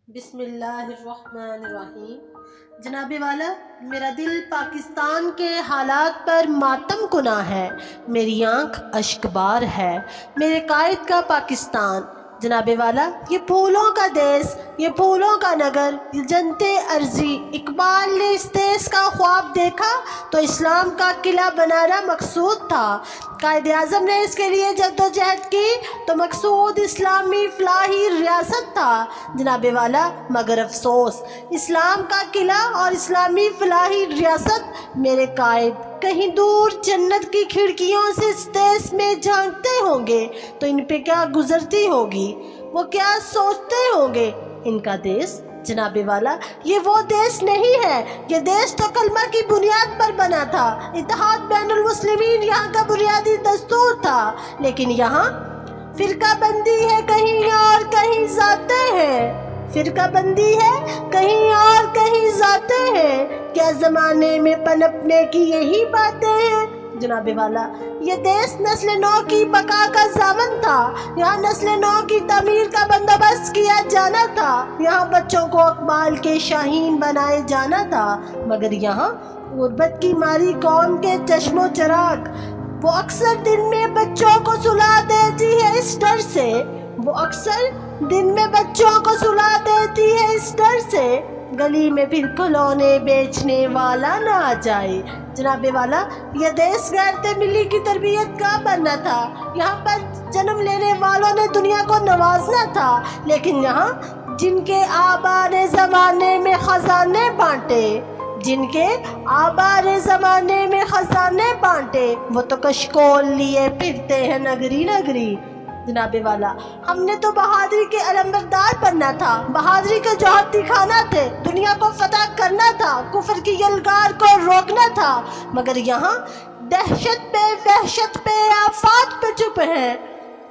بسم اللہ الرحمن الرحیم۔ جناب والا، میرا دل پاکستان کے حالات پر ماتم کنا ہے، میری آنکھ اشک بار ہے، میرے قائد کا پاکستان۔ جناب والا، یہ پھولوں کا دیس، یہ پھولوں کا نگر، یہ جنتے ارضی۔ اقبال نے اس دیس کا خواب دیکھا تو اسلام کا قلعہ بنانا مقصود تھا۔ قائد اعظم نے اس کے لیے جدوجہد کی تو مقصود اسلامی فلاحی ریاست تھا۔ جناب والا، مگر افسوس، اسلام کا قلعہ اور اسلامی فلاحی ریاست میرے قائد کہیں دور جنت کی کھڑکیوں سے اس دیس میں جھانکتے ہوں گے تو ان پہ کیا گزرتی ہوگی، وہ کیا سوچتے ہوں گے۔ ان کا دیس، جناب والا، یہ وہ دیس نہیں ہے۔ یہ دیس تو کلمہ کی بنیاد پر بنا تھا، اتحاد بین المسلمین یہاں کا بنیادی دستور تھا، لیکن یہاں فرقہ بندی ہے، کہیں اور کہیں ذاتیں ہیں۔ فرقہ بندی ہے کہیں اور کہیں ذاتیں ہیں، کیا زمانے میں پنپنے کی یہی باتیں ہیں۔ جناب والا، یہ دیس نسل نو کی بقا کا ضامن تھا، یہاں نسل نو کی تعمیر کا بندوبست کیا جانا تھا، یہاں بچوں کو اقبال کے شاہین بنائے جانا تھا، مگر یہاں غربت کی ماری قوم کے چشم و چراغ، وہ اکثر دن میں بچوں کو سلا دیتی ہے اس ڈر سے، وہ اکثر دن میں بچوں کو سلا دیتی ہے اس ڈر سے، گلی میں پھر کھلونے بیچنے والا نہ آ جائے۔ جناب والا، یہ دیس غیرت ملی کی تربیت کا بننا تھا، یہاں پر جنم لینے والوں نے دنیا کو نوازنا تھا، لیکن یہاں جن کے آبا نے زمانے میں خزانے بانٹے، جن کے آبا نے زمانے میں خزانے بانٹے، وہ تو کشکول لیے پھرتے ہیں نگری نگری۔ جناب والا، ہم نے تو بہادری کے علمبردار بننا تھا، بہادری کے جوہر دکھانا تھے، دنیا کو فتح کرنا تھا، کفر کی یلغار کو روکنا تھا، مگر یہاں دہشت پہ وحشت پہ آفات پہ چپ ہیں،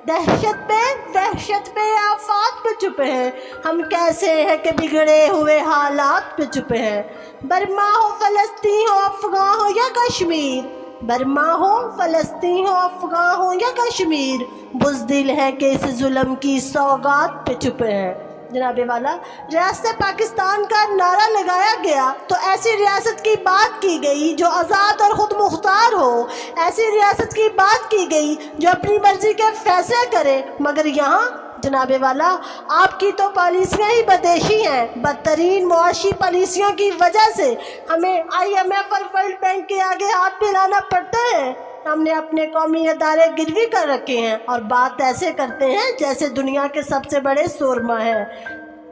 دہشت پہ وحشت پہ آفات پہ چپ ہیں۔ ہم کیسے ہیں کہ بگڑے ہوئے حالات پہ چپ ہیں۔ برما ہو فلسطین ہو افغان ہو یا کشمیر، برما ہو فلسطین ہو افغان ہو یا کشمیر، بزدل ہے کہ اس ظلم کی سوغات پہ چپ ہیں۔ جناب والا، ریاست پاکستان کا نعرہ لگایا گیا تو ایسی ریاست کی بات کی گئی جو آزاد اور خود مختار ہو، ایسی ریاست کی بات کی گئی جو اپنی مرضی کے فیصلے کرے، مگر یہاں جناب والا، آپ کی تو پالیسیاں ہی بدیشی ہیں۔ بدترین معاشی پالیسیوں کی وجہ سے ہمیں IMF اور ورلڈ بینک کے آگے ہاتھ پھیلانا پڑتا ہے۔ ہم نے اپنے قومی ادارے گروی کر رکھے ہیں اور بات ایسے کرتے ہیں جیسے دنیا کے سب سے بڑے سورما ہیں۔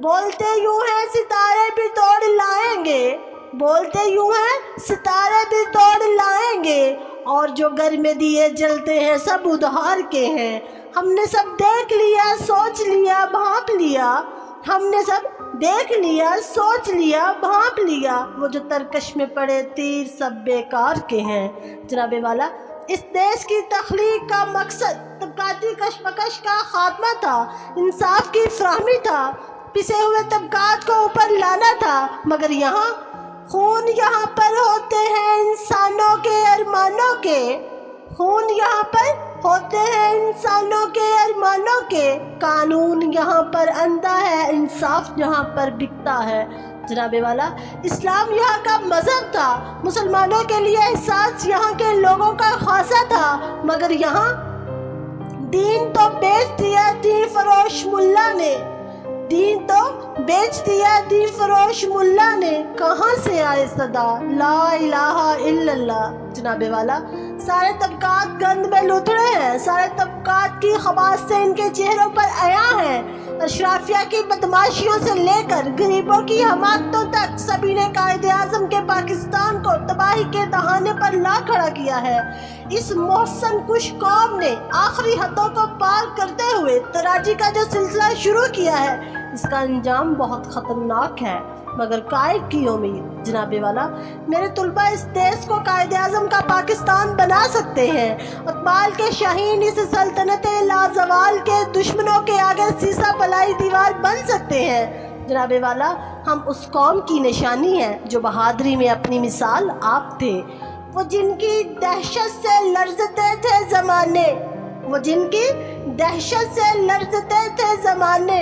بولتے یوں ہیں ستارے بھی توڑ لائیں گے، بولتے یوں ہیں ستارے بھی توڑ لائیں گے، اور جو گھر میں دیے جلتے ہیں سب ادھار کے ہیں۔ ہم نے سب دیکھ لیا، سوچ لیا، بھانپ لیا، ہم نے سب دیکھ لیا، سوچ لیا، بھانپ لیا، وہ جو ترکش میں پڑے تیر سب بیکار کے ہیں۔ جناب والا، اس دیس کی تخلیق کا مقصد طبقاتی کشمکش کا خاتمہ تھا، انصاف کی فراہمی تھا، پسے ہوئے طبقات کو اوپر لانا تھا، مگر یہاں خون یہاں پر ہوتے ہیں انسانوں کے ارمانوں کے، خون یہاں پر ہوتے ہیں انسانوں کے ارمانوں کے، قانون یہاں پر اندھا ہے، انصاف یہاں پر بکتا ہے۔ جناب والا، اسلام یہاں کا مذہب تھا، مسلمانوں کے لیے احساس یہاں کے لوگوں کا خاصا تھا، مگر یہاں دین تو بیچ دیا دین فروش ملا نے، دین تو بیچ دیا دین فروش ملا نے، کہاں سے آئے صدا لا الہ الا اللہ۔ جناب والا، سارے طبقات گند میں لتڑے ہیں، سارے طبقات کی خباث سے ان کے چہروں پر عیاں ہیں، اشرافیہ کی بدماشیوں سے لے کر غریبوں کی حماقتوں تک سبھی نے قائد اعظم کے پاکستان کو تباہی کے دہانے پر لا کھڑا کیا ہے۔ اس محسن کش قوم نے آخری حدوں کو پار کرتے ہوئے تراجی کا جو سلسلہ شروع کیا ہے، اس کا انجام بہت خطرناک ہے، مگر قائد کی امید۔ جناب والا، میرے طلبہ اس دیس کو قائد اعظم کا پاکستان بنا سکتے ہیں، اقبال کے شاہین اس سلطنت لازوال کے دشمنوں کے آگے سیسا پلائی دیوار بن سکتے ہیں۔ جناب والا، ہم اس قوم کی نشانی ہیں جو بہادری میں اپنی مثال آپ تھے، وہ جن کی دہشت سے لرزتے تھے زمانے، وہ جن کی دہشت سے لرزتے تھے زمانے،